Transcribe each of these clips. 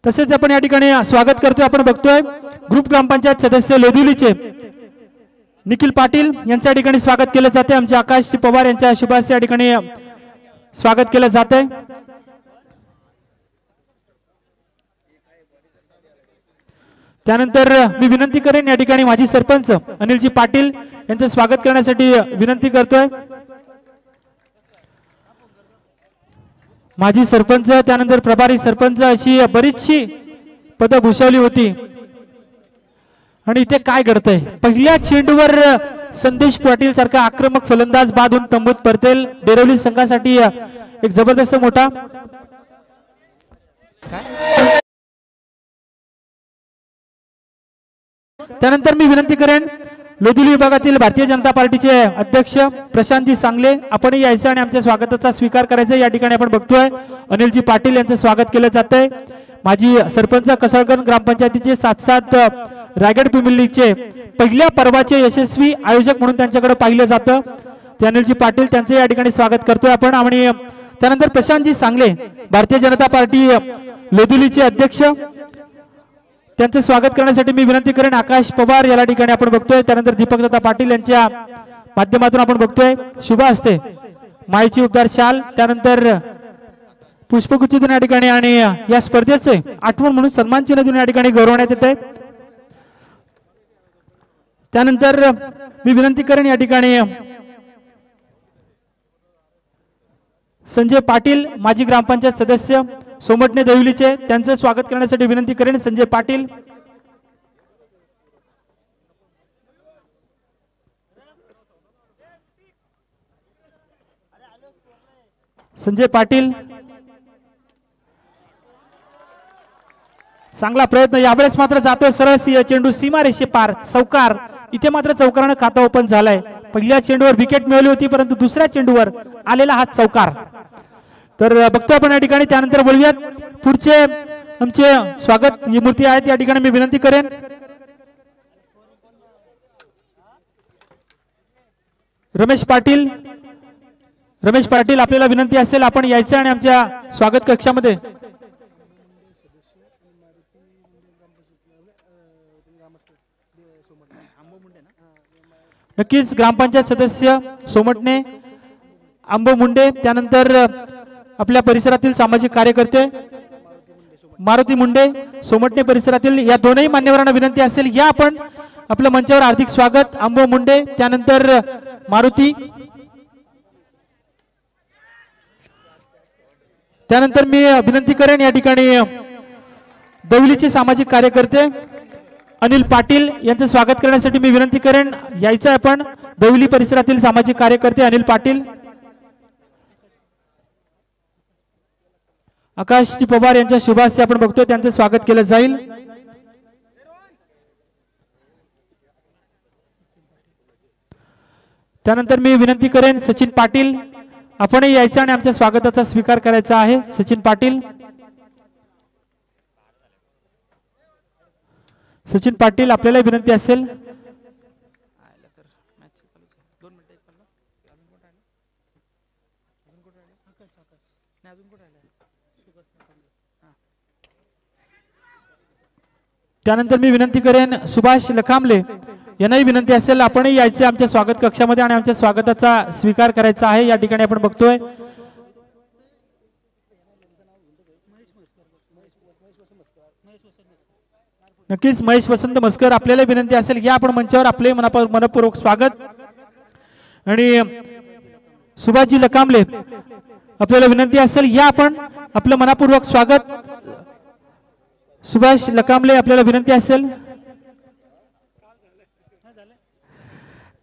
तसेच आपण या ठिकाणी स्वागत करतोय। आपण बघतोय ग्रुप ग्रामपंचायत सदस्य लोधिवलीचे निखिल पाटील यांच्या ठिकाणी स्वागत केले जाते। आमचे आकाश पवार यांच्या शुभास्ते या ठिकाणी स्वागत केले जाते। त्यानंतर मी विनंती करेन या ठिकाणी माजी सरपंच अनिलजी पाटील यांचे स्वागत करण्यासाठी विनंती करतोय। माजी सरपंच त्यानंतर प्रभारी सरपंच अशी बरीचशी पदं भूषवली होती आणि इथे काय घडतंय, पहिल्या चेंडूवर संदेश पाटील सारखा आक्रमक फलंदाज बाद होऊन तंबूत परतेल। डेरवली संघासाठी एक जबरदस्त मोठा त्यानंतर मी विनंती करेन लोधिवली विभागातील भारतीय जनता पार्टीचे अध्यक्ष प्रशांतजी सांगले आपण यायचं आणि आमच्या स्वागताचा स्वीकार करायचा। या ठिकाणी आपण बघतोय अनिलजी पाटील यांचं स्वागत केलं जातंय। माजी सरपंच कसळगण ग्रामपंचायतीचे 7 रायगड प्रीमियर लीगचे पहिल्या पर्वाचे यशस्वी आयोजक म्हणून त्यांच्याकडे पाहिलं जातं। ते अनिलजी पाटील त्यांचे या ठिकाणी स्वागत करतोय आपण। आणि त्यानंतर प्रशांतजी सांगले भारतीय जनता पार्टी लोधिवलीचे अध्यक्ष त्यांचे स्वागत करण्यासाठी मी विनंती करेन आकाश पवार या ठिकाणी आपण बघतोय। त्यानंतर दीपकदादा पाटील यांच्या माध्यमातून आपण बघतोय शुभ हस्ते माईची उबदार शाल त्यानंतर पुष्पगुच्छ देऊन या ठिकाणी आणि या स्पर्धेचे आठवण म्हणून सन्मान चिन्ह देऊन या ठिकाणी गौरवण्यात येते। त्यानंतर मी विनंती करेन या ठिकाणी संजय पाटील माजी ग्रामपंचायत सदस्य सोमटणे देवलीचे त्यांचे स्वागत करण्यासाठी विनंती करेन संजय पाटील। संजय पाटील चांगला प्रयत्न यावेळेस मात्र जातोय सरळ चेंडू सीमारेषे पार चौकार। इथे मात्र चौकाराने खाता ओपन झालाय। पहिल्या चेंडूवर विकेट मिळवली होती परंतु दुसऱ्या चेंडूवर आलेला हा चौकार। तर बघतो आपण या ठिकाणी। त्यानंतर बोलूयात पुढचे आमचे स्वागत मूर्ती आहेत या ठिकाणी मी विनंती करेन रमेश पाटील। रमेश पाटील आपल्याला विनंती असेल आपण यायचं आणि आमच्या स्वागत कक्षामध्ये नक्कीच ग्रामपंचायत सदस्य सोमटणे आंबो मुंडे त्यानंतर आपल्या परिसरातील सामाजिक कार्यकर्ते मारुती मुंडे सोमटणे परिसरातील या दोनही मान्यवरांना विनंती असेल या आपण आपल्या मंचावर हार्दिक स्वागत आंबो मुंडे त्यानंतर मारुती। त्यानंतर मी विनंती करेन या ठिकाणी देवलीचे सामाजिक कार्यकर्ते अनिल पाटील यांचे स्वागत करण्यासाठी मी विनंती करेन यायचं आपण देवली परिसरातील सामाजिक कार्यकर्ते अनिल पाटील। आकाश पवार यांच्या शुभास्ते आपण बघतोय त्यांचे स्वागत केलं जाईल। त्यानंतर मी विनंती करेन सचिन पाटील आपणही यायचं आणि आमच्या स्वागताचा स्वीकार करायचा आहे। सचिन पाटील सचिन पाटील आपल्याला विनंती असेल त्यानंतर मी विनंती करेन सुभाष लखांबले यांनाही विनंती असेल आपणही यायचे आमच्या स्वागत कक्षामध्ये आणि आमच्या स्वागताचा स्वीकार करायचा आहे। या ठिकाणी आपण बघतोय नक्कीच महेश वसंत मस्कर आपल्याला विनंती असेल या आपण मंचावर आपले मनपूर्वक स्वागत। आणि सुभाषजी लखांबले आपल्याला विनंती असेल या आपण आपलं मनपूर्वक स्वागत। सुभाष लखांबले आपल्याला विनंती असेल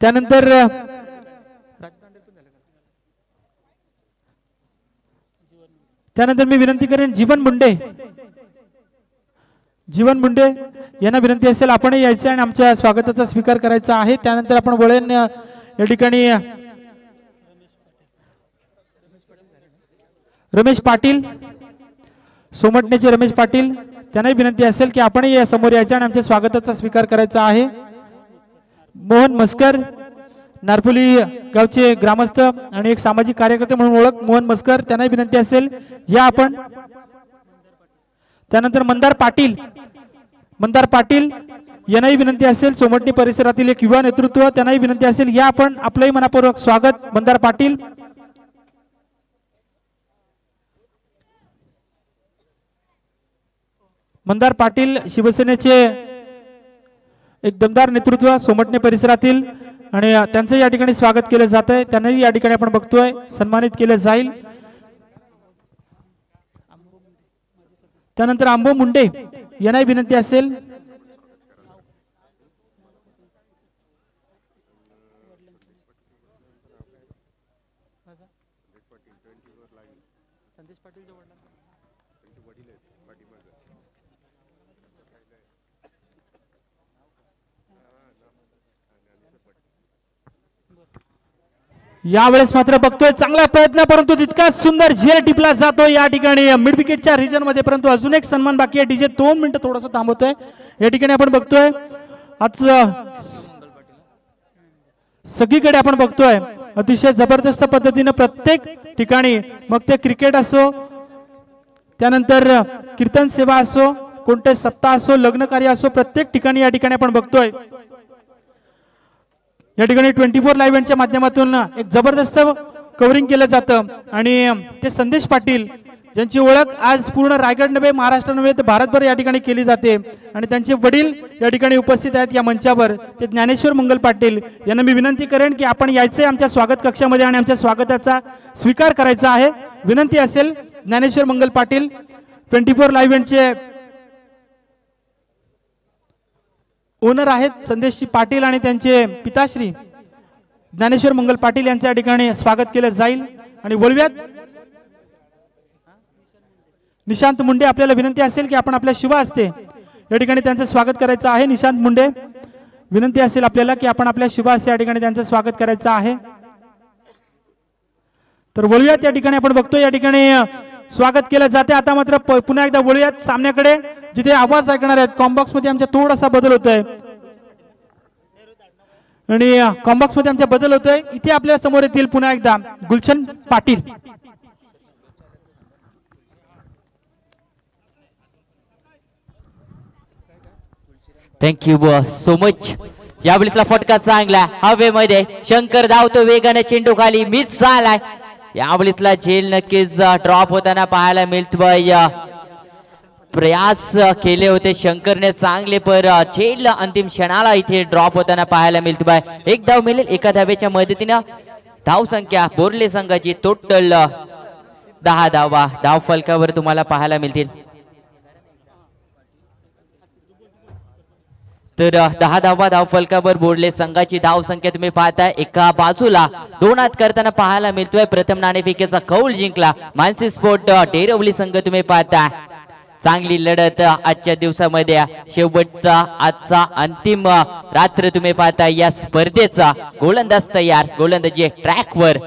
त्यानंतर मी विनंती करेन जीवन मुंडे यांना विनंती असेल आपणही यायचं आणि आमच्या स्वागताचा स्वीकार करायचा आहे। त्यानंतर आपण बोलेन या ठिकाणी रमेश पाटील सोमटणेचे रमेश पाटील त्यांनाही विनंती असेल की आपणही या समोर यायचं आणि आमच्या स्वागताचा स्वीकार करायचा आहे। मोहन मस्कर नारपुली गावचे ग्रामस्थ आणि एक सामाजिक कार्यकर्ते म्हणून ओळख मोहन मस्कर त्यांनाही विनंती असेल या आपण त्यानंतर मंदार पाटील यांनाही विनंती असेल, सोमटणी परिसरातील एक युवा नेतृत्व, त्यांनाही विनंती असेल या आपण आपलंही मनापूर्वक स्वागत. मंदार पाटील शिवसेनेचे एक दमदार नेतृत्व सोमटणे परिसरातील, आणि त्यांचं या ठिकाणी स्वागत केलं जात आहे. त्यांनाही या ठिकाणी आपण बघतोय सन्मानित केलं जाईल. त्यानंतर आंबो मुंडे यांनाही विनंती असेल. यावेळेस मात्र बघतोय चांगला प्रयत्न, परंतु तितकाच सुंदर झेल टिपला जातो या ठिकाणी मिड विकेटच्या रिजन मध्ये, परंतु अजून एक सन्मान बाकी आहे. डीजे 2 मिनिटं थोडंसं थांबवतोय. या ठिकाणी आपण बघतोय आज सगळीकडे आपण बघतोय अतिशय जबरदस्त पद्धतीने प्रत्येक ठिकाणी, मग ते क्रिकेट असो, त्यानंतर कीर्तन सेवा असो, कोणते सप्ताह असो, लग्न कार्य असो, प्रत्येक ठिकाणी या ठिकाणी आपण बघतोय या ठिकाणी 24 लाईव्ह इव्हेंटच्या माध्यमातून एक जबरदस्त कव्हरिंग केलं जातं. आणि ते संदेश पाटील ज्यांची ओळख आज पूर्ण रायगड नव्हे, महाराष्ट्र नव्हे तर भारतभर या ठिकाणी केली जाते, आणि त्यांचे वडील या ठिकाणी उपस्थित आहेत या मंचावर, ते ज्ञानेश्वर मंगल पाटील यांना मी विनंती करेन की आपण यायचे आमच्या स्वागत कक्षामध्ये आणि आमच्या स्वागताचा स्वीकार करायचा आहे. विनंती असेल. ज्ञानेश्वर मंगल पाटील 24 लाईव्ह इव्हेंटचे ओनर आहेत संदेशजी पाटील, आणि त्यांचे पिताश्री ज्ञानेश्वर मंगल पाटील यांच्या या ठिकाणी स्वागत केलं जाईल. आणि वळव्यात निशांत मुंडे, आपल्याला विनंती असेल की आपण आपल्या शुभ हस्ते या ठिकाणी त्यांचं स्वागत करायचं आहे. निशांत मुंडे, विनंती असेल आपल्याला की आपण आपल्या शुभ हस्ते या ठिकाणी त्यांचं स्वागत करायचं आहे. तर वळव्यात या ठिकाणी आपण बघतोय या ठिकाणी स्वागत केलं जाते. आता मात्र पुन्हा एकदा वळूयात सामन्याकडे, जिथे आवाज ऐकणार आहेत. कॉम्बॉक्स मध्ये आमच्या थोडासा बदल होतोय, आणि कॉम्बॉक्स मध्ये आमच्या बदल होतोय. इथे आपल्या समोर येतील पुन्हा एकदा Gulshan Patil. Thank you so much. यावेळेसला फटका चांगला हवेमध्ये, शंकर धावतो वेगाने, चेंडू खाली मिस झालाय. यावेळेसला झेल नक्कीच ड्रॉप होताना पाहायला मिळतोय. प्रयास केले होते शंकरने चांगले, पर झेल अंतिम क्षणाला इथे ड्रॉप होताना पाहायला मिळतोय. एक धाव मिळेल एका धावेच्या मदतीने. धाव संख्या बोर्ले संघाची टोटल 10 धावा धाव फलकावर तुम्हाला पाहायला मिळतील. तर 10 धावा धाव फलकावर बोर्ले संघाची धाव संख्या तुम्ही पाहताय. एका बाजूला 2 हात करताना पाहायला मिळतोय. प्रथम नाणेफेकीचा कौल जिंकला मानसी स्पोर्ट डेरवली संघ तुम्ही पाहताय. चांगली लढत आजच्या दिवसामध्ये, शेवटचा आजचा अंतिम रात्र तुम्ही पाहताय या स्पर्धेचा. गोलंदाज तयार, गोलंदाजी ट्रॅकवर.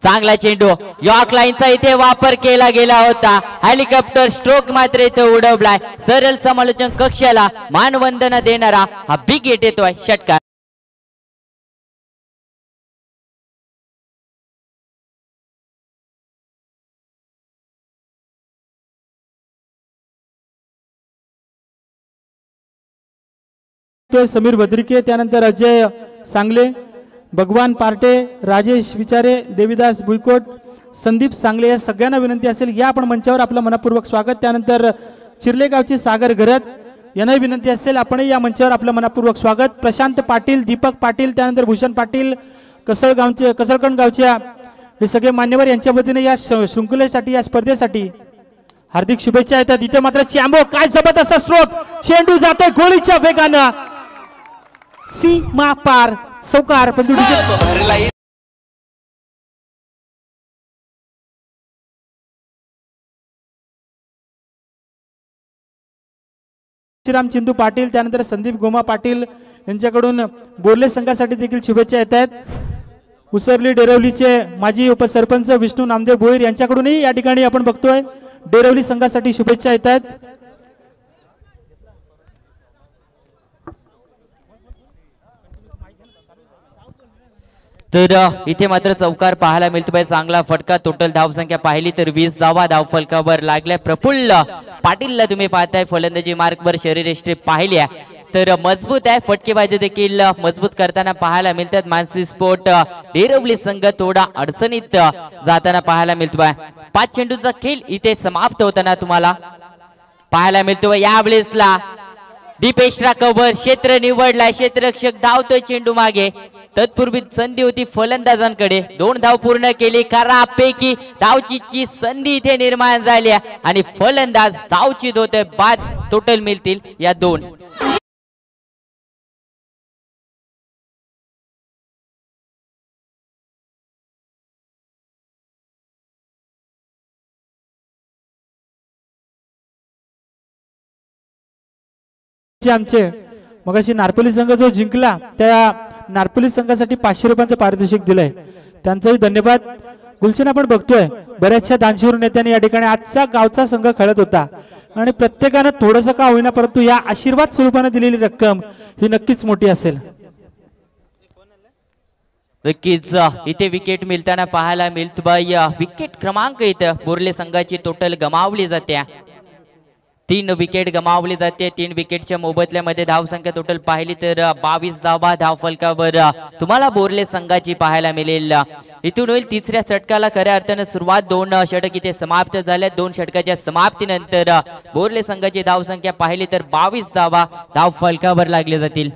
चांगला चेंडू, यॉर्क लाईनचा इथे वापर केला गेला होता. हेलिकॉप्टर स्ट्रोक मात्र इथे उडवलाय. सरळ समालोचन कक्षाला मानवंदना देणारा हा बिग हिट येतोय. षटकार. समीर वद्रिके, त्यानंतर अजय सांगले, भगवान पार्टे, राजेश विचारे, देविदास भुईकोट, संदीप सांगले या सगळ्यांना विनंती असेल या आपण मंचावर आपलं मनपूर्वक स्वागत. त्यानंतर चिर्लेगावचे सागर घरत यांनाही विनंती असेल आपणही या मंचावर आपलं मनपूर्वक स्वागत. प्रशांत पाटील, दीपक पाटील, त्यानंतर भूषण पाटील, कसळकण गावच्या हे सगळे मान्यवर यांच्या वतीने या शृंखलेसाठी, या स्पर्धेसाठी हार्दिक शुभेच्छा येतात. इथे मात्र चॅम्बो, काय जबरदस्त स्ट्रोक, चेंडू जातोय गोळीच्या वेगानं, सीमा पार, चौकार. पण श्रीराम चिंदू पाटील, त्यानंतर संदीप गोमा पाटील यांच्याकडून बोर्ले संघासाठी देखील शुभेच्छा येत आहेत. उसरली डेरवलीचे माजी उपसरपंच विष्णू नामदेव भोईर यांच्याकडूनही या ठिकाणी आपण बघतोय डेरवली संघासाठी शुभेच्छा येत आहेत. तर इथे मात्र चौकार पाहायला मिळतोय, चांगला फटका. टोटल धावसंख्या पाहिली तर 20 धावा धावफलकावर लागल्या. प्रफुल्ल पाटीलला तुम्ही पाहताय फलंदाजी मार्कवर शरीरयष्टी पाहिली आहे तर मजबूत आहे. फटकेबाजी देखील मजबूत करताना पाहायला मिळतात. मानसी स्पोर्ट डेरवली संघ थोडा अडचणीत जाताना पाहायला मिळतोय. 5 चेंडूचा खेळ इथे समाप्त होताना तुम्हाला पाहायला मिळतोय. यावेळेसला दीपेशरा कव्हर क्षेत्र निवडलाय, क्षेत्ररक्षक धावतोय चेंडू मागे. तत्पूर्वी संधी होती फलंदाजांकडे, 2 धाव पूर्ण केली. खराबपैकी धावचीची संधी इथे निर्माण झाली आणि फलंदाज धावचीत होते. बाद टोटल मिळतील या 2. आमचे मगाशी नारपोली संघ जो जिंकला त्या नारपोली संघासाठी 500 रुपयांचं पारितोषिक दिलंय, त्यांचाही धन्यवाद. गुलशन आपण बघतोय बऱ्याचशा दानशूर नेत्यांनी या ठिकाणी आजचा गावचा संघ खेळत होता आणि प्रत्येकानं थोडंसं का होईना परंतु या आशीर्वाद स्वरूपाने दिलेली रक्कम ही नक्कीच मोठी असेल. नक्कीच इथे विकेट मिळताना पाहायला मिळतोय. विकेट क्रमांक इथं बोर्ले संघाची टोटल गमावली जाते. 3 विकेट गमावली जाते. 3 विकेटच्या मोबदल्यामध्ये धावसंख्या टोटल पाहिली तर 22 धावा धावफलकावर तुम्हाला बोर्ले संघाची पाहायला मिळेल. इथून होईल तिसऱ्या षटकाला खऱ्या अर्थाने सुरुवात. 2 षटक इथे समाप्त झाल्या. 2 षटकाच्या समाप्तीनंतर बोर्ले संघाची धावसंख्या पाहिली तर 22 धावा धावफलकावर लागले जातील.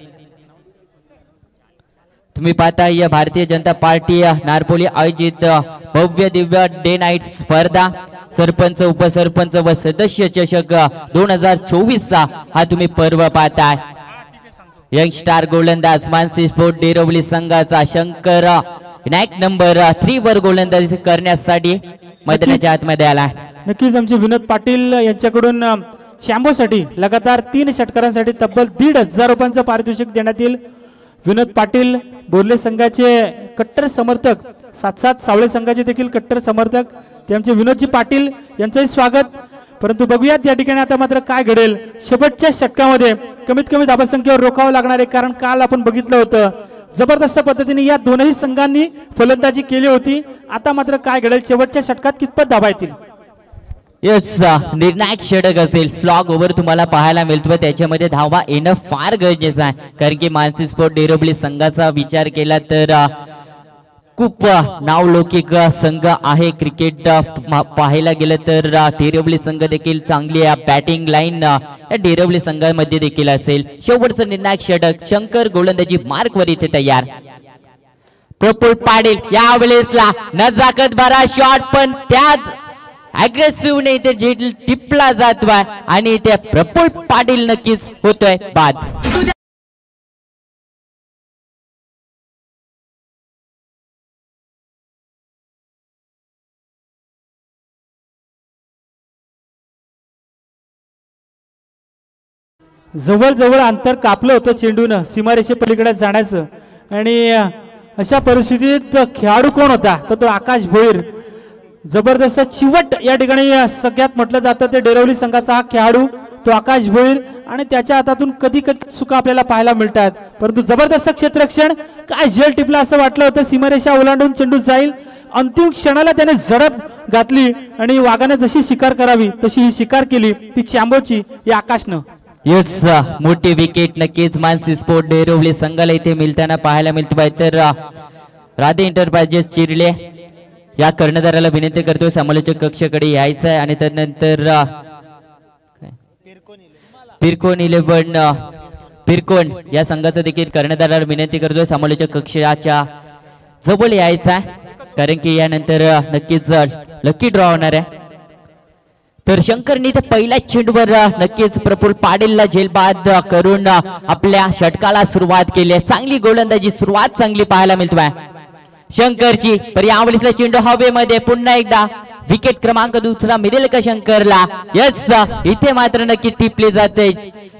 तुम्ही पाहता या भारतीय जनता पार्टी नारपोली आयोजित भव्य दिव्य डे नाईट स्पर्धा सरपंच उपसरपंच व सदस्य चषक 2024 चा हा तुम्ही पर्व पाहताय. यंग स्टार गोलंदाज मानसी स्पोर्ट डेरवली संघाचा शंकर नायक नंबर 3 वर गोलंदाजी करण्यासाठी मैदानाच्या आतमध्ये आला. नक्कीच आमचे विनोद पाटील यांच्याकडून चॅम्बोसाठी लगातार 3 षटकारांसाठी तब्बल 1,500 रुपयांचं पारितोषिक देण्यात येईल. विनोद पाटील बोर्ले संघाचे कट्टर समर्थक, 7 सावळे संघाचे देखील कट्टर समर्थक ते आमचे विनोदजी पाटील यांचंही स्वागत. परंतु बघूयात या ठिकाणी आता मात्र काय घडेल. शेवटच्या षटकामध्ये कमीत कमी धावसंख्येवर रोखावं लागणार आहे, कारण काल आपण बघितलं होतं जबरदस्त पद्धतीने या दोनही संघांनी फलंदाजी केली होती. आता मात्र काय घडेल, शेवटच्या षटकात कितपत धावा येतील. यस, निर्णायक षटक असेल. स्लॉग ओव्हर तुम्हाला पाहायला मिळतो, त्याच्यामध्ये धावा येणं फार गरजेचं आहे. कारण की मानसी स्पोर्ट डेरवली संघाचा विचार केला तर खूप नावलौकिक संघ आहे. क्रिकेट पाहायला गेलं तर डेरवली संघ देखील चांगली बॅटिंग लाईन या डेरवली संघामध्ये देखील असेल. शेवटचं निर्णायक षटक शंकर गोलंदाजी मार्कवर इथे तयार. प्रफुल्ल पाटील यावेळेसला नजाकत भरा शॉट, पण त्यात अग्रेसिव्ह ने इथे जेल टिपला जातोय आणि इथे प्रफुल्ल पाटील नक्कीच होतोय बाद. जवळ अंतर कापलं होतं चेंडूनं सीमारेषे पलीकडे जाण्याचं आणि अशा परिस्थितीत खेळाडू कोण होता तर तो आकाश भोईर. जबरदस्त चिवट या ठिकाणी सगळ्यात म्हटलं जातं ते डेरवली संघाचा हा खेळाडू तो आकाश भोईर आणि त्याच्या हातातून कधी कधी चुका आपल्याला पाहायला मिळतात. परंतु जबरदस्त क्षेत्ररक्षण, काय झेल टिपला असं वाटलं होतं. सीमारेषा ओलांडून चेंडू जाईल, अंतिम क्षणाला त्याने झडप घातली आणि वाघाने जशी शिकार करावी तशी ही शिकार केली, ती चॅम्बोची या आकाशनं. यस, मोठी विकेट नक्कीच मानसी स्पोर्ट डेरवली संघाला इथे मिळताना पाहायला मिळतोय. तर राधे एंटरप्राइजेस चिरले या कर्णधाराला विनंती करतोय समालोचक कक्षाकडे यायचं आहे आणि त्यानंतर पिरकोन या संघाचा देखील कर्णधाराला विनंती करतोय समालोचक कक्षाच्या जवळ यायचं आहे, कारण की यानंतर नक्कीच लकी ड्रॉ होणार आहे. तर शंकरनी तर पहिल्या चेंडूवर नक्कीच प्रफुल्ल पाटीलला झेलबाद करून आपल्या षटकाला सुरुवात केली आहे. चांगली गोलंदाजी सुरुवात चांगली पाहायला मिळतोय शंकरची. पर यावेळेसला चेंडू हवेमध्ये पुन्हा एकदा विकेट क्रमांक 2 मिळेल का शंकरला. यस, इथे मात्र नक्की टिपली जाते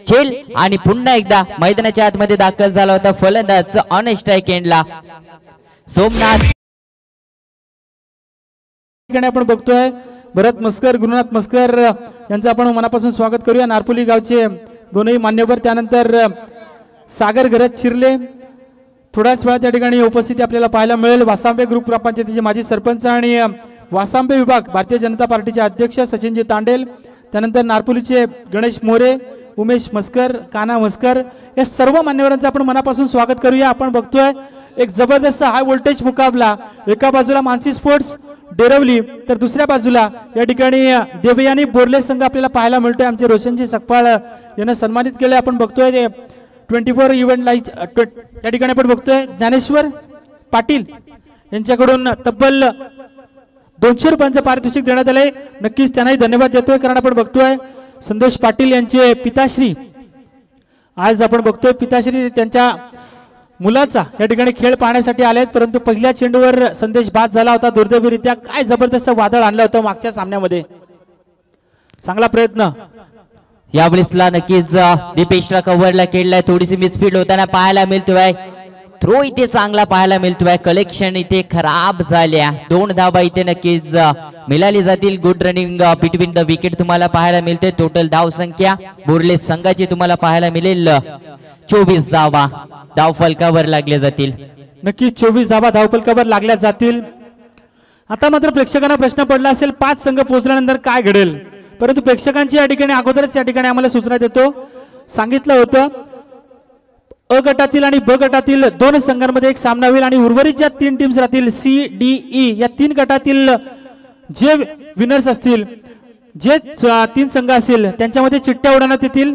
झेल आणि पुन्हा एकदा मैदानाच्या आतमध्ये दाखल झाला होता फलंदाज ऑन स्ट्राइक एंडला सोमनाथ. आपण बघतोय भरत मस्कर, गुरुनाथ मस्कर यांचं आपण मनापासून स्वागत करूया. नारपोली गावचे दोनही मान्यवर. त्यानंतर सागर घरत चिरले, थोड्याच वेळात या ठिकाणी उपस्थिती आपल्याला पाहायला मिळेल. वासांबे ग्रुप ग्रामपंचायतीचे माजी सरपंच आणि वासांबे विभाग भारतीय जनता पार्टीचे अध्यक्ष सचिनजी तांडेल, त्यानंतर नारपोलीचे गणेश मोरे, उमेश मस्कर, काना मस्कर या सर्व मान्यवरांचं आपण मनापासून स्वागत करूया. आपण बघतोय एक जबरदस्त हाय व्होल्टेज मुकाबला. एका बाजूला मानसी स्पोर्ट्स डेरवली तर दुसऱ्या बाजूला या ठिकाणी देवयानी बोर्ले संघ आपल्याला पाहायला मिळतोय. आमचे रोशनजी सकपाळ यांना सन्मानित केले. आपण बघतोय ते 24 इव्हेंट लाईव्ह या ठिकाणी आपण बघतोय ज्ञानेश्वर पाटील यांच्याकडून तब्बल 200 रुपयांचं पारितोषिक देण्यात आलंय. नक्कीच त्यांनाही धन्यवाद देतोय, कारण आपण बघतोय संदेश पाटील यांचे पिताश्री आज आपण बघतोय पिताश्री त्यांच्या मुलाचा या ठिकाणी खेळ पाहण्यासाठी आलेत. परंतु पहिल्या चेंडूवर संदेश बाद झाला होता दुर्दैवीरित्या. काय जबरदस्त वादळ आणलं होतं मागच्या सामन्यामध्ये. चांगला प्रयत्न यावेळेसला नक्कीच दीपेशला कव्हरला खेळलाय. थोडीशी मिसफील्ड होताना पाहायला मिळतोय. थ्रो इथे चांगला पाहायला मिळतोय. कलेक्शन इथे खराब झाल्या. 2 धावा इथे नक्कीच मिळाली जातील. Good running between the wicket तुम्हाला पाहायला मिळते. टोटल धाव संख्या बोर्ले संघाची तुम्हाला पाहायला मिळेल 24 धावा धाव फलकावर लागले जातील. नक्कीच 24 धावा धावफलकावर लागल्या जातील. आता मात्र प्रेक्षकांना प्रश्न पडला असेल 5 संघ पोहोचल्यानंतर काय घडेल, परंतु प्रेक्षकांची या ठिकाणी अगोदरच या ठिकाणी आम्हाला सूचना देतो. सांगितलं होतं अ गटातील आणि ब गटातील 2 संघांमध्ये एक सामना होईल आणि उर्वरित ज्या 3 टीम्स राहतील सी डी ई या 3 गटातील जे विनर्स असतील, जे 3 संघ असतील त्यांच्यामध्ये चिठ्ठ्या उडवण्यात येतील.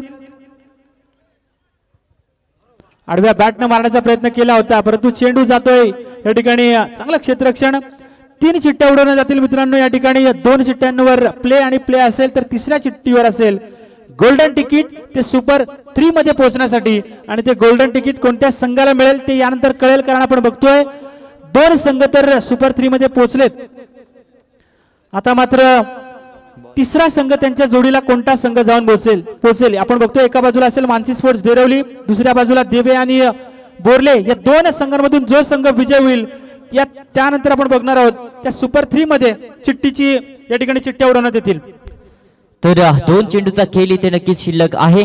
आडव्या बॅटनं मारण्याचा प्रयत्न केला होता, परंतु चेंडू जातोय या ठिकाणी. चांगलं क्षेत्ररक्षण. 3 चिठ्ठ्या उडवण्यात जातील मित्रांनो. या ठिकाणी 2 चिठ्ठ्यांवर प्ले आणि प्ले असेल तर तिसऱ्या चिठ्ठीवर असेल गोल्डन तिकीट ते सुपर 3 मध्ये पोहोचण्यासाठी. आणि ते गोल्डन तिकीट कोणत्या संघाला मिळेल ते यानंतर कळेल, कारण आपण बघतोय 2 संघ तर सुपर 3 मध्ये पोहोचलेत. आता मात्र तिसरा संघ त्यांच्या जोडीला कोणता संघ जाऊन पोहोचेल आपण बघतोय. एका बाजूला असेल मानसी स्पोर्ट्स डेरवली, दुसऱ्या बाजूला देवे आणि बोर्ले. या 2 संघांमधून जो संघ विजय होईल या त्यानंतर आपण बघणार आहोत त्या सुपर 3 मध्ये चिठ्ठीची या ठिकाणी चिठ्ठ्या उडवण्यात येतील. तर 2 चेंडूचा खेळ इथे नक्कीच शिल्लक आहे.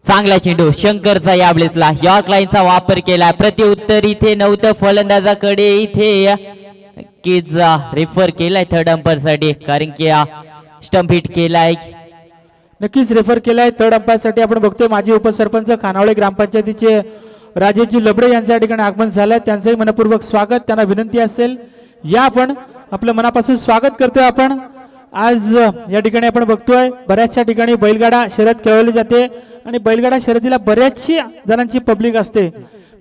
चांगला चेंडू शंकरचा यावेळेसला यॉर्क लाईनचा वापर केला. प्रत्युत्तर इथे नव्हतं फलंदाजाकडे. इथे नक्कीच रेफर केलाय थर्ड अंपायर साठी, कारण की स्टंप हिट केलाय. नक्कीच रेफर केलाय थर्ड अंपायर साठी. आपण बघतोय माजी उपसरपंच खानावळे ग्रामपंचायतीचे राजेशजी लबडे यांच्या ठिकाणी आगमन झालंय. त्यांचंही मनपूर्वक स्वागत. त्यांना विनंती असेल या आपण आपलं मनापासून स्वागत करतोय. आपण आज या ठिकाणी आपण बघतोय बऱ्याचशा ठिकाणी बैलगाडा शर्यत खेळवली जाते आणि बैलगाडा शर्यतीला बऱ्याचशी जणांची पब्लिक असते,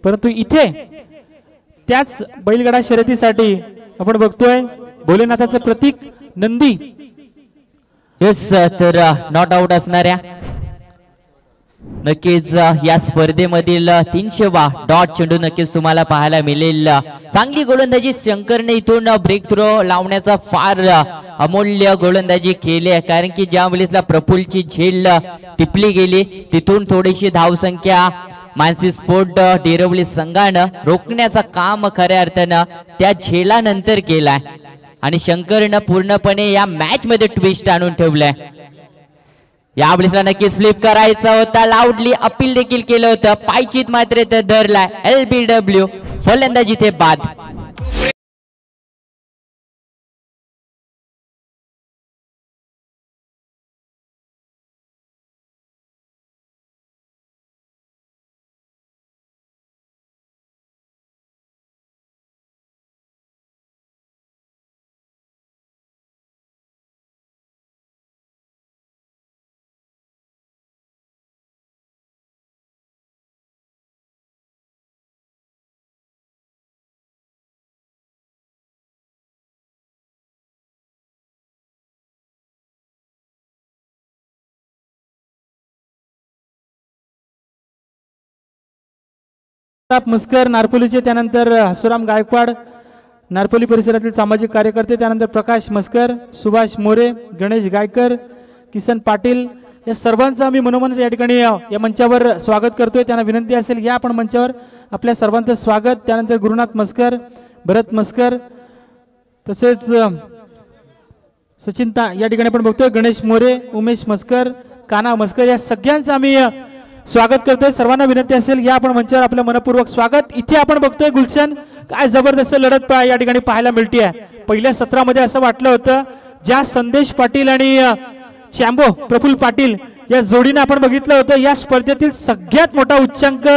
परंतु इथे त्याच बैलगाडा शर्यतीसाठी आपण बघतोय भोलेनाथाचं प्रतीक नंदी. येस, तर नॉट आउट असणाऱ्या नक्कीच या स्पर्धेमधील 300वा डॉट चेंडू नक्कीच तुम्हाला पाहायला मिळेल. चांगली गोलंदाजी शंकरने इथून ब्रेक थ्रो लावण्याचा फार अमूल्य गोलंदाजी केली आहे, कारण की ज्या वेळेसला प्रफुल्लची झेल टिपली गेली तिथून थोडीशी धावसंख्या मानसी स्पोर्ट डेरवली संघानं रोखण्याचं काम खऱ्या अर्थानं त्या झेलानंतर केलाय आणि शंकरनं पूर्णपणे या मॅच मध्ये ट्विस्ट आणून ठेवलाय. यावेळेसला नक्कीच फ्लिप करायचा होता. लाऊडली अपील देखील केलं होतं. पायचीत मात्र तर धरलाय. LBW फलंदाजी ते बाद. मस्कर नारपोलीचे, त्यानंतर हसुराम गायकवाड नारपोली परिसरातील सामाजिक कार्यकर्ते, त्यानंतर प्रकाश मस्कर, सुभाष मोरे, गणेश गायकर, किसन पाटील या सर्वांचं आम्ही मनोमन या ठिकाणी या मंचावर स्वागत करतोय. त्यांना विनंती असेल या आपण मंचावर आपल्या सर्वांचं स्वागत. त्यानंतर गुरुनाथ मस्कर, भरत मस्कर, तसेच सचिन या ठिकाणी आपण बघतोय गणेश मोरे, उमेश मस्कर, काना मस्कर या सगळ्यांचं आम्ही स्वागत करतोय. सर्वांना विनंती असेल या आपण मंचावर आपलं मनपूर्वक स्वागत. इथे आपण बघतोय गुलशन काय जबरदस्त लढत या ठिकाणी पाहायला मिळते. पहिल्या सत्रामध्ये असं वाटलं होतं ज्या संदेश पाटील आणि चॅम्बो प्रफुल्ल पाटील या जोडीने आपण बघितलं होतं या स्पर्धेतील सगळ्यात मोठा उच्चांक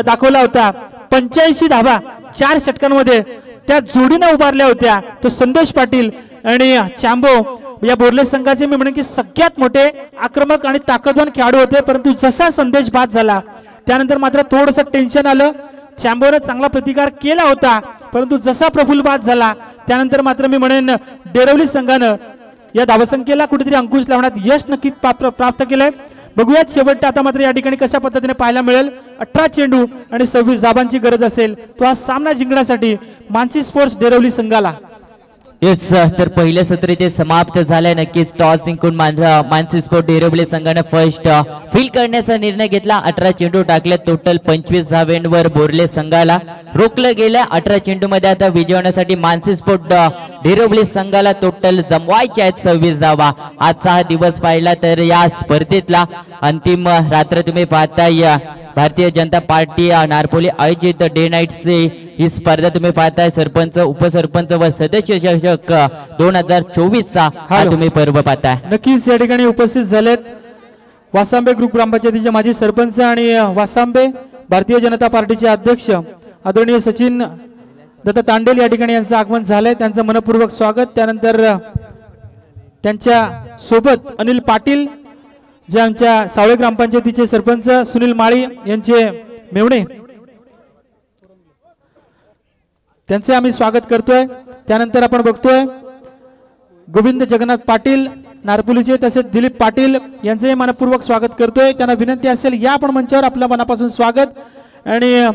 दाखवला होता. 85 धावा 4 षटकांमध्ये त्या जोडीने उभारल्या होत्या. तो संदेश पाटील आणि चॅम्बो या बोर्ले संघाचे मी म्हणेन की सगळ्यात मोठे आक्रमक आणि ताकदवान खेळाडू होते. परंतु जसा संदेश बाद झाला त्यानंतर मात्र थोडंसं टेन्शन आलं. चॅम्बोने चांगला प्रतिकार केला होता परंतु जसा प्रफुल्ल बाद झाला त्यानंतर मात्र मी म्हणेन डेरवली संघानं या धावसंख्येला कुठेतरी अंकुश लावण्यात यश नक्कीच प्राप्त केलंय. बघूयात शेवटचा आता मात्र या ठिकाणी कशा पद्धतीने पाहायला मिळेल. 18 चेंडू आणि 26 धावांची गरज असेल तो हा सामना जिंकण्यासाठी मानसी स्पोर्ट्स डेरवली संघाला. येस तर पहिलं सत्र इथे समाप्त झालंय. नक्कीच टॉस जिंकून मानसी स्पोर्ट डेरवली संघाने फर्स्ट फील करण्याचा निर्णय घेतला. 18 चेंडू टाकले. टोटल 25 धावांवर बोर्ले संघाला रोखलं गेलं. 18 चेंडू मध्ये आता विजय होण्यासाठी मानसी स्पोर्ट डेरवली संघाला टोटल जमवायचे आहेत 26 धावा. आजचा हा दिवस पाहिला तर या स्पर्धेतला अंतिम रात्र तुम्ही पाहताय. भारतीय जनता पार्टी नारपोली आयोजित डे नाईट ही स्पर्धा तुम्ही पाहताय. सरपंच उपसरपंच व सदस्य चषक 2024 चा हा तुम्ही पर्व पाहताय. नक्कीच या ठिकाणी उपस्थित झालेत वासांबे ग्रुप ग्रामपंचायतीचे माजी सरपंच आणि वासांबे भारतीय जनता पार्टीचे अध्यक्ष आदरणीय सचिन दत्त तांडेल या ठिकाणी यांचं आगमन झालंय. त्यांचं मनपूर्वक स्वागत. त्यानंतर त्यांच्या सोबत अनिल पाटील जे आमच्या सावळे ग्रामपंचायतीचे सरपंच सुनील माळी यांचे मेवणे त्यांचे आम्ही स्वागत करतोय. त्यानंतर आपण बघतोय गोविंद जगन्नाथ पाटील नारपुलीचे तसेच दिलीप पाटील यांचे मनपूर्वक स्वागत करतोय. त्यांना विनंती असेल या आपण मंचावर आपल्या मनापासून स्वागत. आणि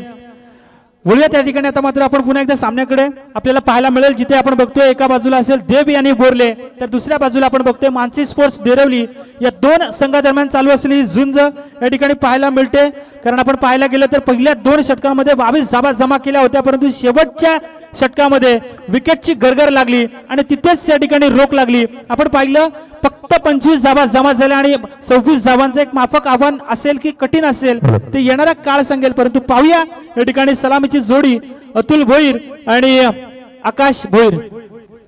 बोलूया त्या ठिकाणी आता मात्र आपण पुन्हा एकदा सामन्याकडे आपल्याला पाहायला मिळेल जिथे आपण बघतोय एका बाजूला असेल देव आणि बोरले तर दुसऱ्या बाजूला आपण बघतोय मानसी स्पोर्ट्स डेरवली. या दोन संघादरम्यान चालू असलेली झुंज या ठिकाणी पाहायला मिळते. कारण आपण पाहायला गेलं तर पहिल्या 2 षटकांमध्ये 22 धावा जमा केल्या होत्या परंतु शेवटच्या षटकामध्ये विकेटची गरगर लागली आणि तिथेच या ठिकाणी रोख लागली. आपण पाहिलं फक्त 25 धावा जमा झाल्या आणि 26 धावांचं एक माफक आव्हान असेल की कठीण असेल ते येणारा काळ सांगेल. परंतु पाहूया या ठिकाणी सलामीची जोडी अतुल भोईर आणि आकाश भोईर.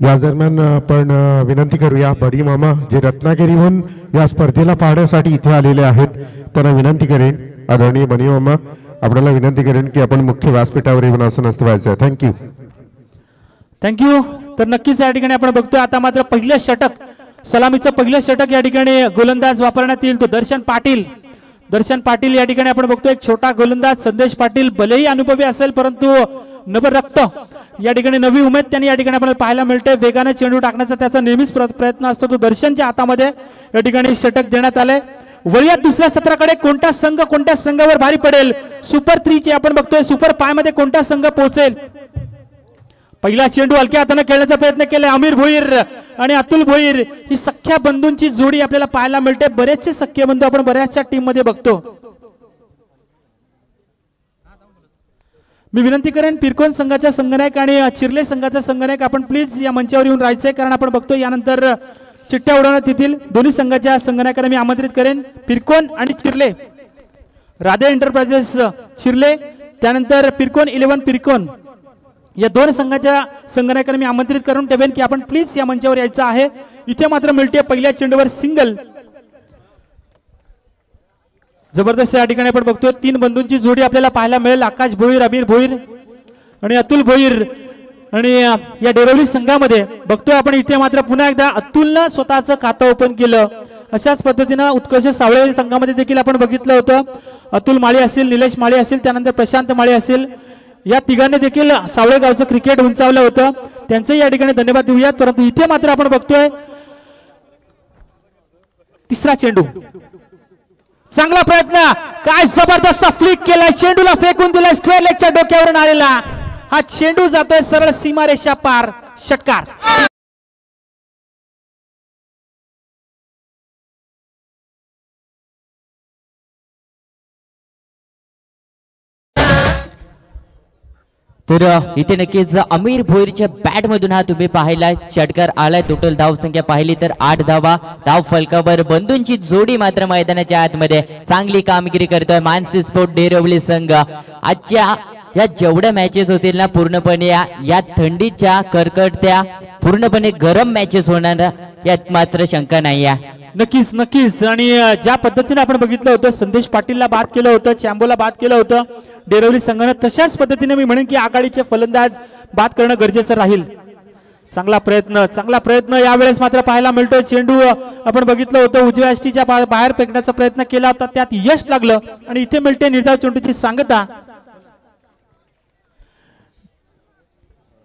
या दरम्यान आपण विनंती करूया बडी मामा जे रत्नागिरीहून या स्पर्धेला पाहण्यासाठी इथे आलेले आहेत त्यांना विनंती करेन आदरणीय बडी मामा आपल्याला विनंती करेन की आपण मुख्य व्यासपीठावर येऊन आसन व्हायचं. Thank you thank you. तर नक्कीच या ठिकाणी आपण बघतोय आता मात्र पहिलं षटक सलामीचं पहिलं षटक या ठिकाणी गोलंदाज वापरण्यात येईल तो दर्शन पाटील. दर्शन पाटील या ठिकाणी आपण बघतोय एक छोटा गोलंदाज. संदेश पाटील भलेही अनुभवी असेल परंतु नवरक्त या ठिकाणी नवी उमेद त्यांनी या ठिकाणी आपल्याला पाहायला मिळते. वेगाने चेंडू टाकण्याचा त्याचा नेहमीच प्रयत्न असतो. तो दर्शनच्या हातामध्ये या ठिकाणी षटक देण्यात आले. वळूया दुसऱ्या सत्राकडे कोणता संघ कोणत्या संघावर भारी पडेल. सुपर 3 चे आपण बघतोय सुपर 5 मध्ये कोणता संघ पोहोचेल. पहिला चेंडू हलक्या हाताने खेळण्याचा प्रयत्न केला अमीर भोईर आणि अतुल भोईर ही सख्या बंधूंची जोडी आपल्याला पाहायला मिळते. बरेचसे सख्य बंधू आपण बऱ्याचशा टीम मध्ये बघतो. मी विनंती करेन पिरकोन संघाचा संघनायक आणि चिर्ले संघाचा संघनायक आपण प्लीज या मंचावर येऊन राहायचंय कारण आपण बघतो यानंतर चिठ्ठ्या उडवण्यात येतील. दोन्ही संघाच्या संघनायकांना मी आमंत्रित करेन पिरकोन आणि चिर्ले. राधे एंटरप्राइजेस चिर्ले त्यानंतर पिरकोन 11 पिरकोन या दोन संघाच्या संघनायकांना मी आमंत्रित करून ठेवेन की आपण प्लीज या मंचावर यायचं आहे. इथे मात्र मिळते पहिल्या चेंडूवर सिंगल. जबरदस्त या ठिकाणी आपण बघतोय 3 बंधूंची जोडी आपल्याला पाहायला मिळेल. आकाश भोईर अमीर भोईर आणि अतुल भोईर. आणि या डेरवली संघामध्ये बघतोय आपण इथे मात्र पुन्हा एकदा अतुलनं स्वतःचं खातं ओपन केलं. अशाच पद्धतीनं उत्कर्ष सावळे संघामध्ये देखील आपण बघितलं होतं. अतुल माळी असेल निलेश माळी असेल त्यानंतर प्रशांत माळी असेल या तिघांनी देखील सावळे गावचं क्रिकेट उंचावलं होतं. त्यांचंही या ठिकाणी धन्यवाद देऊयात. परंतु इथे मात्र आपण बघतोय तिसरा चेंडू चांगला प्रयत्न काय जबरदस्त फ्लिक केलाय चेंडूला फेकून दिलाय स्क्वेअर लेगच्या डोक्यावरून आलेला हा चेंडू जातोय सरळ सीमारेषा पार. षटकार. तर इथे नक्कीच अमीर भोईरच्या बॅट मधून हा तुम्ही पाहिला षटकार आलाय. टोटल धाव संख्या पाहिली तर 8 धावा. धाव फलकावर बंधूंची जोडी मात्र मैदानाच्या आतमध्ये चांगली कामगिरी करतोय मानसी स्पोर्ट डेरवली संघ. आजच्या या जेवढ्या मॅचेस होतील ना पूर्णपणे या थंडीच्या कर्कटत्या पूर्णपणे गरम मॅचेस होणार यात मात्र शंका नाही आहे. नक्कीच नक्कीच. आणि ज्या पद्धतीने आपण बघितलं होतं संदेश पाटीलला बाद केलं होतं, चॅम्बोला बाद केलं होतं डेरवली संघानं, तशाच पद्धतीने मी म्हणेन की आघाडीचे फलंदाज बाद करणं गरजेचं राहील. चांगला प्रयत्न यावेळेस मात्र पाहायला मिळतोय. चेंडू आपण बघितलं होतं उजव्या यष्टीच्या बाहेर फेकण्याचा प्रयत्न केला होता, त्यात यश लागलं आणि इथे मिळते निर्धाव चेंडूची सांगता.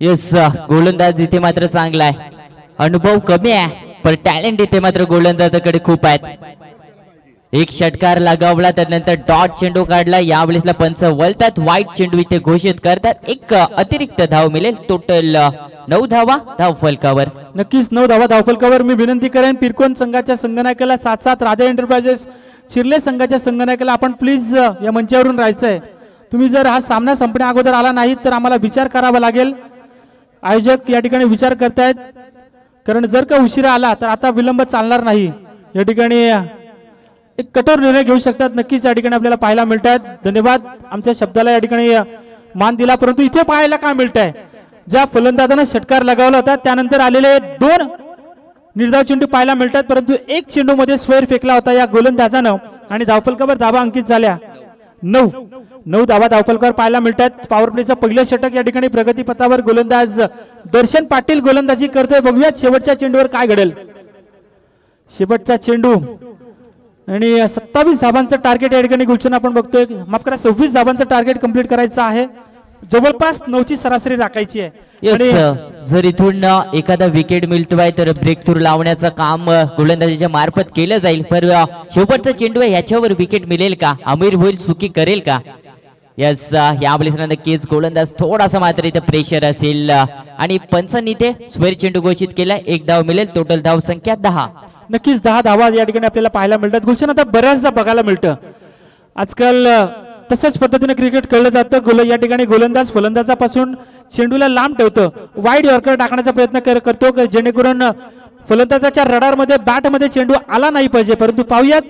येस गोलंदाज इथे मात्र चांगला आहे. अनुभव कमी आहे पण टॅलेंट इथे मात्र गोलंदाजाकडे खूप आहेत. एक षटकार लगावला त्यानंतर डॉट चेंडू काढला. यावेळेसला पंच वळतात, वाईट चेंडू इथे घोषित करतात. एक अतिरिक्त धाव मिळेल. टोटल 9 धावा धाव फलकावर. नक्कीच 9 धावा धाव फलकावर. मी विनंती करेन पिरकोन संघाच्या संगणकाला 7-7 राधे एंटरप्राइजेस चिर्ले संघाच्या संगणकाला आपण प्लीज या मंचावरून राहायचंय. तुम्ही जर हा सामना संपण्या अगोदर आला नाही तर आम्हाला विचार करावा लागेल. आयोजक या ठिकाणी विचार करतायत, कारण जर का उशिरा आला तर आता विलंब चालणार नाही. या ठिकाणी एक कठोर निर्णय घेऊ शकतात. नक्कीच या ठिकाणी आपल्याला पाहायला मिळत आहेत. धन्यवाद आमच्या शब्दाला या ठिकाणी मान दिला. परंतु इथे पाहायला काय मिळत आहे, ज्या फलंदाजानं षटकार लगावला होता त्यानंतर आलेले 2 निर्धाव चेंडू पाहायला मिळतात, परंतु एक चेंडू मध्ये स्क्वेअर फेकला होता या गोलंदाजानं आणि धावफलकावर धावा अंकित झाल्या. 9 धावा धावफलकावर पाहायला मिळतात. पॉवर प्लेचं पहिलं षटक या ठिकाणी प्रगतीपथावर गोलंदाज दर्शन पाटील गोलंदाजी करतोय. बघूयात शेवटच्या चेंडूवर काय घडेल. शेवटचा चेंडू आणि 27 धावांचं टार्गेट या ठिकाणी गुलशन आपण बघतोय. माफ करा 26 धावांचं टार्गेट कंप्लीट करायचं आहे. जवळपास 9ची सरासरी राखायची आहे. जर इथून एखादा विकेट मिळतोय तर ब्रेक थ्रू लावण्याचं काम गोलंदाजीच्या मार्फत केलं जाईल. पण शेवटचा चेंडू आहे याच्यावर विकेट मिळेल का, अमीर भोईर चुकी करेल का. यस यावेळेस नक्कीच गोलंदाज थोडासा मात्र इथे प्रेशर असेल आणि पंचांनी ते स्क्वेअर चेंडू घोषित केला. 1 धाव मिळेल. टोटल धाव संख्या 10. नक्कीच 10 धावा या ठिकाणी आपल्याला पाहायला मिळतात. गुलशन आता बऱ्याचदा बघायला मिळतं आजकाल तसंच पद्धतीने क्रिकेट खेळलं जातं. या ठिकाणी गोलंदाज फलंदाजापासून चेंडूला लांब ठेवतो, वाईड यॉर्कर टाकण्याचा प्रयत्न करतो जेणेकरून फलंदाजाच्या रडारमध्ये बॅटमध्ये चेंडू आला नाही पाहिजे. परंतु पाहूयात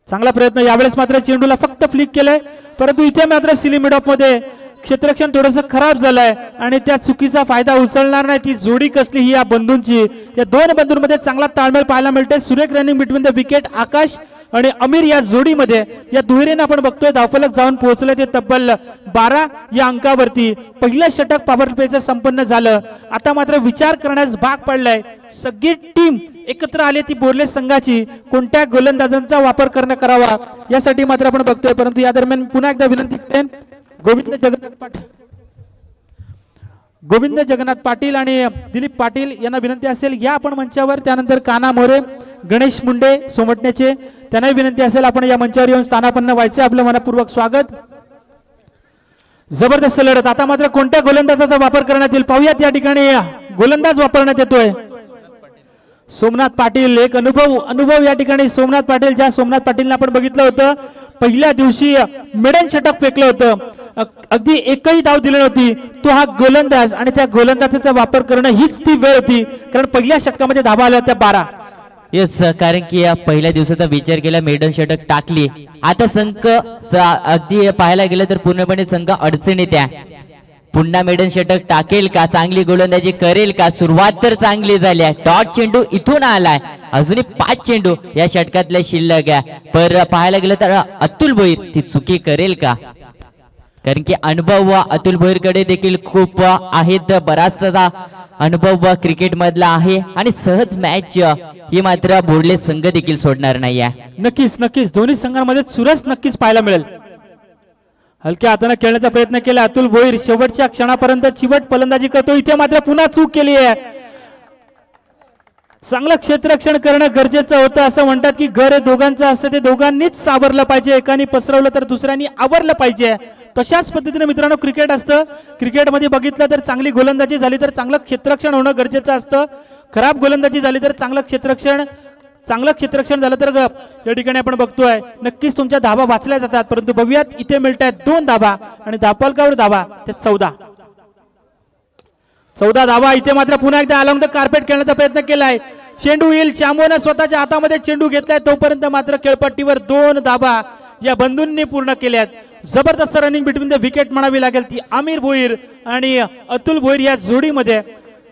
चांगला प्रयत्न. यावेळेस मात्र चेंडूला फक्त फ्लिक केलंय, परंतु इथे मात्र सिली मिड ऑफ मध्ये क्षेत्ररक्षण थोडंसं खराब झालंय आणि त्या चुकीचा फायदा उचलणार नाही. ती जोडी कसली ही या बंधूंची. या 2 बंधूंमध्ये चांगला ताळमेळ पाहायला मिळते. सुरेख रनिंग बिटवीन द विकेट. आकाश आणि अमीर या जोडीमध्ये या दुहेरीने आपण बघतोय धावफलक जाऊन पोहोचले ते तब्बल 12 या अंकावरती. पहिलं षटक पॉवर प्लेचं संपन्न झालं. आता मात्र विचार करण्यास भाग पडलाय. सगळी टीम एकत्र आली ती बोर्ले संघाची. कोणत्या गोलंदाजांचा वापर करावा यासाठी मात्र आपण बघतोय. परंतु या दरम्यान पुन्हा एकदा विनंती करेन गोविंद जगन्नाथ पाटील आणि दिलीप पाटील यांना विनंती असेल या आपण मंचावर. त्यानंतर काना मोरे, गणेश मुंडे सोमटण्याचे त्यांनाही विनंती असेल आपण या मंचावर येऊन स्थानापन्न व्हायचे. आपलं मनपूर्वक स्वागत. जबरदस्त लढत. आता मात्र कोणत्या गोलंदाजाचा वापर करण्यात येईल पाहूयात. या ठिकाणी गोलंदाज वापरण्यात येतोय सोमनाथ पाटील. एक अनुभव या ठिकाणी सोमनाथ पाटील. ज्या सोमनाथ पाटीलने आपण बघितलं होतं पहिल्या दिवशी मेडन षटक फेकलं होतं, अगदी एकही धाव दिली नव्हती. तो हा गोलंदाज आणि त्या गोलंदाजाचा वापर करणं हीच ती वेळ होती, कारण पहिल्या षटकामध्ये धावा आल्या होत्या 12. येस कारण की या पहिल्या दिवसाचा विचार केला मेडन षटक टाकली. आता संघ अगदी पाहायला गेलं तर पूर्णपणे संघ अडचणीत आहे. पुन्हा मेडन षटक टाकेल का, चांगली गोलंदाजी करेल का. सुरुवात तर चांगली झाली आहे. डॉट चेंडू इथून आलाय. अजूनही 5 चेंडू या षटकातल्या शिल्लक आहे. पर पाहायला गेलं तर अतुल भोईर ती चुकी करेल का, कारण की अनुभव अतुल भोईरकडे देखील खूप आहेत. बराचसा अनुभव क्रिकेट मधला आहे आणि सहज मॅच ही मात्र बोर्ले संघ देखील सोडणार नाही आहे. नक्कीच दोन्ही संघांमध्ये चुरस नक्कीच पाहायला मिळेल. हलक्या हाताने खेळण्याचा प्रयत्न केला अतुल भोईर. शेवटच्या क्षणापर्यंत चिवट फलंदाजी करतो. इथे मात्र पुन्हा चूक केली आहे. चांगलं क्षेत्ररक्षण करणं गरजेचं होतं. असं म्हणतात की घर हे दोघांचं असतं, ते दोघांनीच सावरलं पाहिजे. एकाने पसरवलं तर दुसऱ्यांनी आवरलं पाहिजे. तशाच पद्धतीने मित्रांनो क्रिकेट असतं. क्रिकेटमध्ये बघितलं तर चांगली गोलंदाजी झाली तर चांगलं क्षेत्ररक्षण होणं गरजेचं असतं. खराब गोलंदाजी झाली तर चांगलं क्षेत्ररक्षण चांगलं क्षेत्ररक्षण झालं तर या ठिकाणी आपण बघतोय नक्कीच तुमच्या धाबा वाचल्या जातात, परंतु बघूयात इथे मिळत आहेत 2 धाबा आणि धापलकावर धाबा ते 14 धाबा. इथे मात्र पुन्हा एकदा अलॉंग द कार्पेट खेळण्याचा प्रयत्न केलाय. चेंडू येईल, चांबोनं स्वतःच्या हातामध्ये चेंडू घेतलाय, तोपर्यंत मात्र खेळपट्टीवर 2 धाबा या बंधूंनी पूर्ण केल्यात. जबरदस्त रनिंग बिटवीन द विकेट म्हणावी लागेल ती आमिर भोईर आणि अतुल भोईर या जोडीमध्ये.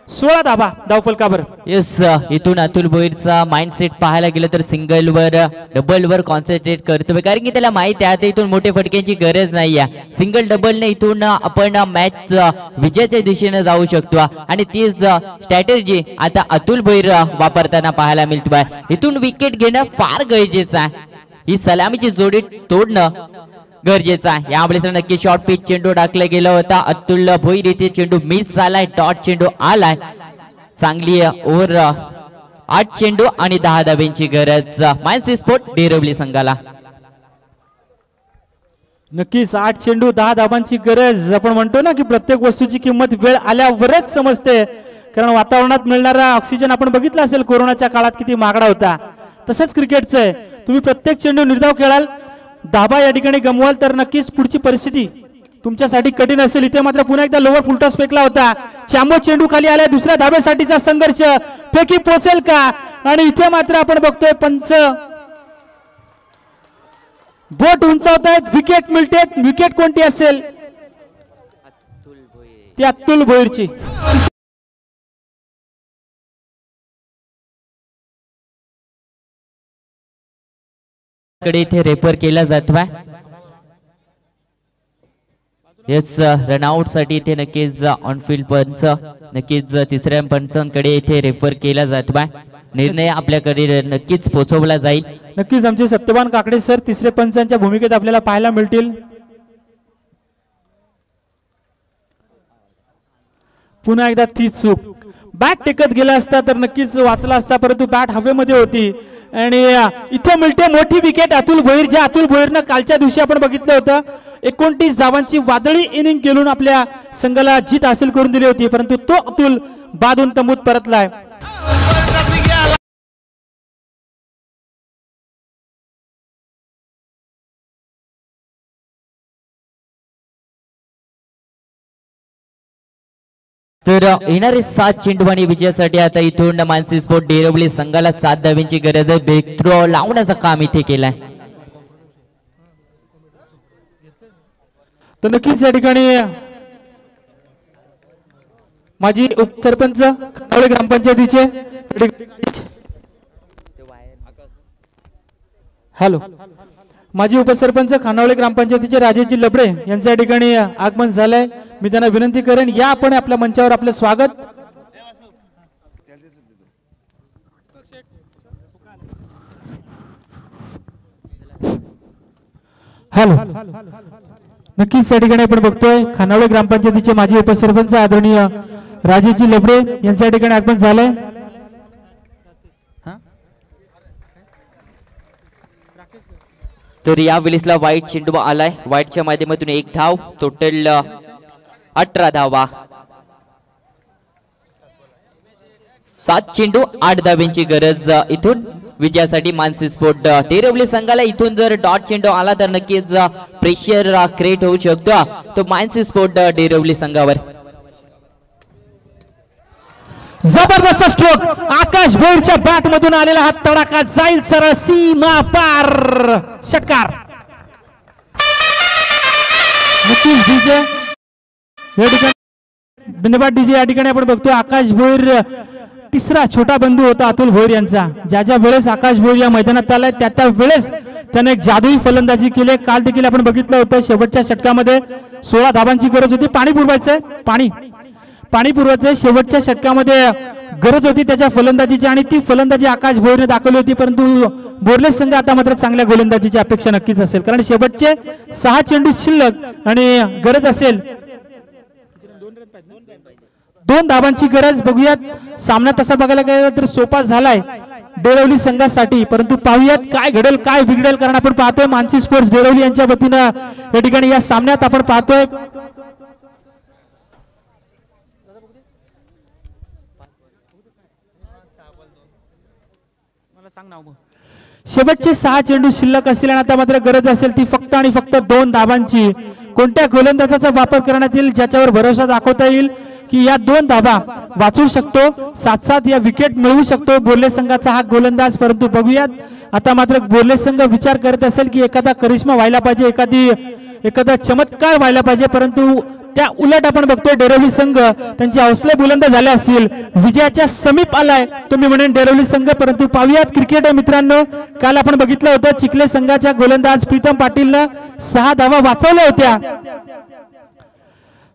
16 धाबा धावफलकावर. येस, इथून अतुल भोईरचा माइंडसेट पाहायला गेलं तर सिंगलवर डबलवर कॉन्सन्ट्रेट करतोय, कारण की त्याला माहिती आहे आता इथून मोठे फटक्यांची गरज नाही आहे. सिंगल डबलने इथून आपण मॅच विजयाच्या दिशेने जाऊ शकतो आणि तीच स्ट्रॅटेजी आता अतुल भोईर वापरताना पाहायला मिळतोय. इथून विकेट घेणं फार गरजेचं आहे. ही सलामीची जोडी तोडणं गरजेचं आहे. यावेळेस नक्की शॉर्ट पिच चेंडू टाकला गेला होता. अतुल भोईर इथे चेंडू मिस झालाय, डॉट चेंडू आलाय. चांगली ओव्हर, 8 चेंडू आणि 10 धाब्यांची गरज मानसी स्पोर्ट डेरवली संघाला. नक्कीच 8 चेंडू 10 धाबांची गरज. आपण म्हणतो ना की प्रत्येक वस्तूची किंमत वेळ आल्यावरच समजते, कारण वातावरणात मिळणारा ऑक्सिजन आपण बघितलं असेल कोरोनाच्या काळात किती महागडा होता. तसंच क्रिकेटचं आहे, तुम्ही प्रत्येक चेंडू निर्धाव खेळाल, धाबा या ठिकाणी गमवाल तर नक्कीच पुढची परिस्थिती तुमच्यासाठी कठीण असेल. इथे मात्र पुन्हा एकदा लोअर फुलटॉस फेकला होता. चॅम्बो चेंडू खाली आलाय. दुसऱ्या धाब्यासाठीचा संघर्ष, फेकी पोचेल का? आणि इथे मात्र आपण बघतोय पंच बोट उंचावतायत, विकेट मिळते. विकेट कोणती असेल? ती अतुल भोईरची. कडे इथे रेफर केला जातोय. येस, रनआउट साठी इथे नक्कीच ऑनफिल्ड पंच, नक्कीच तिसऱ्या पंचांकडे इथे रेफर केला जातोय. निर्णय आपल्याकडे नक्कीच पोहोचवला जाईल. नक्कीच आमचे सत्यवान काकडे सर तिसरे पंचांच्या भूमिकेत आपल्याला पाहायला मिळतील. पुन्हा एकदा ती चूक, बॅट टेकत गेला असता तर नक्कीच वाचला असता, परंतु बॅट हवेमध्ये होती आणि इथे मिळते मोठी विकेट अतुल भोईर. ज्या अतुल भोईरनं कालच्या दिवशी आपण बघितलं होतं 29 धावांची वादळी इनिंग खेळून आपल्या संघाला जीत हासिल करून दिली होती, परंतु तो अतुल बादून तंबूत परतलाय. तर येणारे 7 चेंडू आणि विजयासाठी आता इथून मानसी स्पोर्ट डेरवली संघाला 7 धाब्यांची गरज आहे. ब्रेक थ्रो लावण्याचं काम इथे केलंय. तर नक्कीच या ठिकाणी माजी उपसरपंच खानावळे ग्रामपंचायतीचे हॅलो माजी उपसरपंच खानावळे ग्रामपंचायतीचे राजेशजी लबडे यांच्या या ठिकाणी आगमन झालंय. मी त्यांना विनंती करेन या आपण आपल्या मंचावर आपलं स्वागत. हॅलो, नक्कीच या ठिकाणी आपण बघतोय खानावळे ग्रामपंचायतीचे माजी उपसरपंच आदरणीय राजेशजी लबडे यांच्या या ठिकाणी आगमन झालंय. तर या वेळेसला वाईट चेंडू आलाय. वाईटच्या माध्यमातून 1 धाव, टोटल 18 धावा. 7 चेंडू 8 धाब्यांची गरज इथून विजयासाठी मानसी स्पोर्ट डेरवली संघाला. इथून जर डॉट चेंडू आला तर नक्कीच प्रेशर क्रिएट होऊ शकतो तो मानसी स्पोर्ट डेरवली संघावर. जबरदस्त स्ट्रोक, आकाश भोईरच्या बॅट मधून आलेला हा तडाखा जाईल सरळ सीमा पार. षटकार. नक्कीच डीजे या ठिकाणी धन्यवाद डीजे. या ठिकाणी आपण बघतो आकाश भोईर तिसरा छोटा बंधू होता अतुल भोईर यांचा. ज्या वेळेस आकाश भोईर या मैदानात आलाय त्या वेळेस त्याने एक जादुई फलंदाजी केली. काल देखील आपण बघितलं होतं शेवटच्या षटकामध्ये 16 धाबांची गरज होती. पाणी पुरवायचंय, पाणी पुरवायचंय. शेवटच्या षटकामध्ये गरज होती त्याच्या फलंदाजीची आणि ती फलंदाजी आकाश भोईरने दाखवली होती, परंतु बोर्ले संघ आता मात्र चांगल्या गोलंदाजीची अपेक्षा नक्कीच असेल, कारण शेवटचे 6 चेंडू शिल्लक आणि गरज असेल 2 धाबांची गरज. बघूयात सामना तसा बघायला गेला तर सोपा झालाय डेरवली संघासाठी, परंतु पाहूयात काय घडेल काय बिघडेल, कारण आपण पाहतोय मानसी स्पोर्ट्स डेरवली यांच्या वतीनं या ठिकाणी या सामन्यात आपण पाहतोय शेवटचे 6 चेंडू शिल्लक असतील आणि आता मात्र गरज असेल ती फक्त आणि फक्त 2 धाबांची. कोणत्या गोलंदाजाचा वापर करण्यात येईल ज्याच्यावर भरोसा दाखवता येईल की या 2 धाबा वाचवू शकतो, 7-7 या विकेट मिळवू शकतो बोर्ले संघाचा हा गोलंदाज. परंतु बघूयात आता मात्र बोर्ले संघ विचार करत असेल की एखादा करिश्मा व्हायला पाहिजे, एखादा चमत्कार व्हायला पाहिजे, परंतु त्या उलट आपण बघतोय डेरवली संघ त्यांचे हौसले बुलंद झाले असतील, विजयाच्या समीप आलाय तुम्ही म्हणेन डेरवली संघ. परंतु पाहूयात क्रिकेट मित्रांनो, काल आपण बघितलं होतं चिखले संघाच्या गोलंदाज प्रीतम पाटीलनं 6 धावा वाचवल्या होत्या,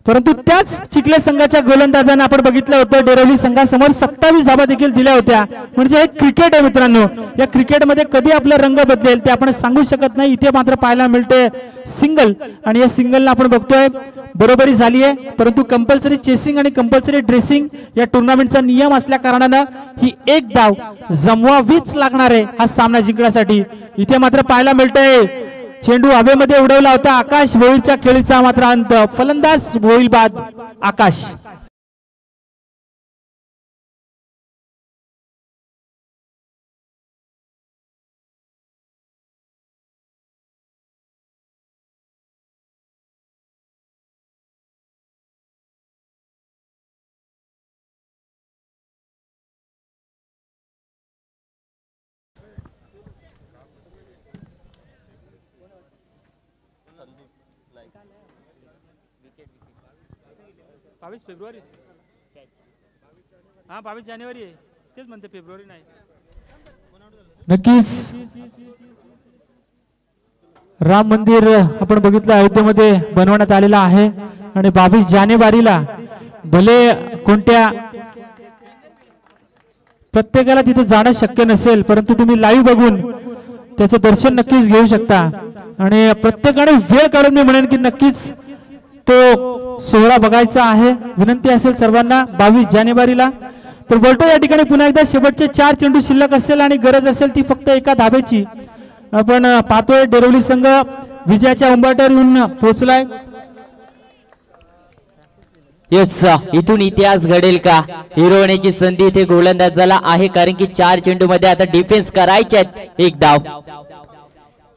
परंतु त्याच चिखले संघाच्या गोलंदाजांना आपण बघितलं होतं डेरवली संघासमोर 27 धावा देखील दिल्या होत्या. म्हणजे हे क्रिकेट आहे मित्रांनो, या क्रिकेटमध्ये कधी आपला रंग बदलेल ते आपण सांगू शकत नाही. इथे मात्र पाहायला मिळते सिंगल आणि या सिंगलला आपण बघतोय बरोबरी झाली आहे, परंतु कंपल्सरी चेसिंग आणि कंपल्सरी ड्रेसिंग या टुर्नामेंटचा नियम असल्या कारणानं ही एक धाव जमवावीच लागणार आहे हा सामना जिंकण्यासाठी. इथे मात्र पाहायला मिळतंय चेंडू हवेमध्ये उडवला होता, आकाश भोईरच्या खेळीचा मात्र अंत. फलंदाज भोईल बाद आकाश. फेब्रुवारी 22 जानेवारी आहे, तेच म्हणते फेब्रुवारी नाही. नक्कीच राम मंदिर आपण बघितलं अयोध्येमध्ये बनवण्यात आलेलं आहे आणि 22 जानेवारीला भले कोणत्या प्रत्येकाला तिथे जाणं शक्य नसेल, परंतु तुम्ही लाईव्ह बघून त्याचं दर्शन नक्कीच घेऊ शकता आणि प्रत्येकाने वेळ काढून मी म्हणेन की नक्कीच तो सोहळा बघायचा आहे. विनंती असेल सर्वांना 22 जानेवारीला. तर बोलतो या ठिकाणी पुन्हा एकदा शेवटचे 4 चेंडू शिल्लक असेल आणि गरज असेल ती फक्त एका धाब्याची. आपण पाहतोय डेरवली संघ विजयाच्या उंबरठ्यावर येऊन पोहोचलाय. येस, इथून इतिहास घडेल का? हिरो होण्याची संधी इथे गोलंदाजाला आहे, कारण की 4 चेंडू मध्ये आता डिफेन्स करायचे आहेत. एक धाव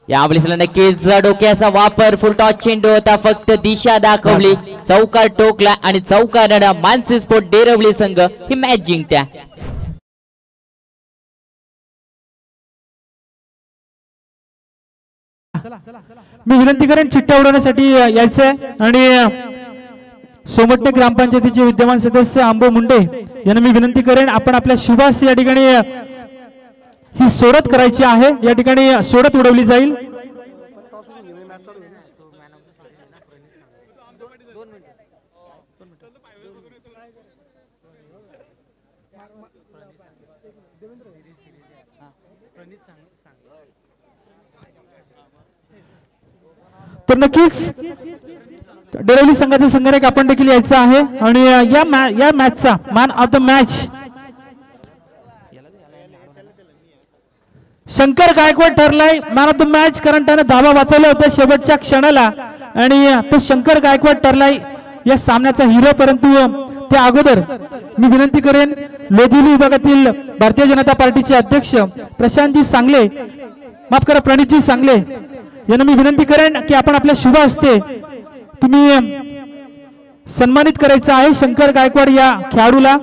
यावेळेस नक्कीच डोक्याचा वापर, फुल टॉस चेंडू होता, फक्त दिशा दाखवली, चौकार टोकला आणि चौकारानं मानसी स्पोर्ट डेरवली संघ ही मॅच जिंकत्या. मी विनंती करेन चिठ्ठ्या उडवण्यासाठी यायचंय आणि सोमटणे ग्रामपंचायतीचे विद्यमान सदस्य आंबो मुंडे यांना मी विनंती करेन आपण आपल्या शुभास या ठिकाणी ही सोडत करायची आहे. या ठिकाणी सोडत उडवली जाईल. तर नक्कीच डेरवली संघाचे संघनायक आपण देखील यायचं आहे आणि या मॅचचा man of the match Shankar Gaikwad ठरलाय मॅन ऑफ द मॅच, कारण त्याने धावा वाचवल्या होत्या शेवटच्या क्षणाला आणि तो शंकर गायकवाड ठरलाय या सामन्याचा हिरो. परंतु त्या अगोदर मी विनंती करेन लोधिवली विभागातील भारतीय जनता पार्टीचे अध्यक्ष प्रशांतजी सांगले, माफ करा प्रणितजी सांगले यांना मी विनंती करेन की आपण आपल्या शुभ हस्ते तुम्ही सन्मानित करायचं आहे शंकर गायकवाड या खेळाडूला.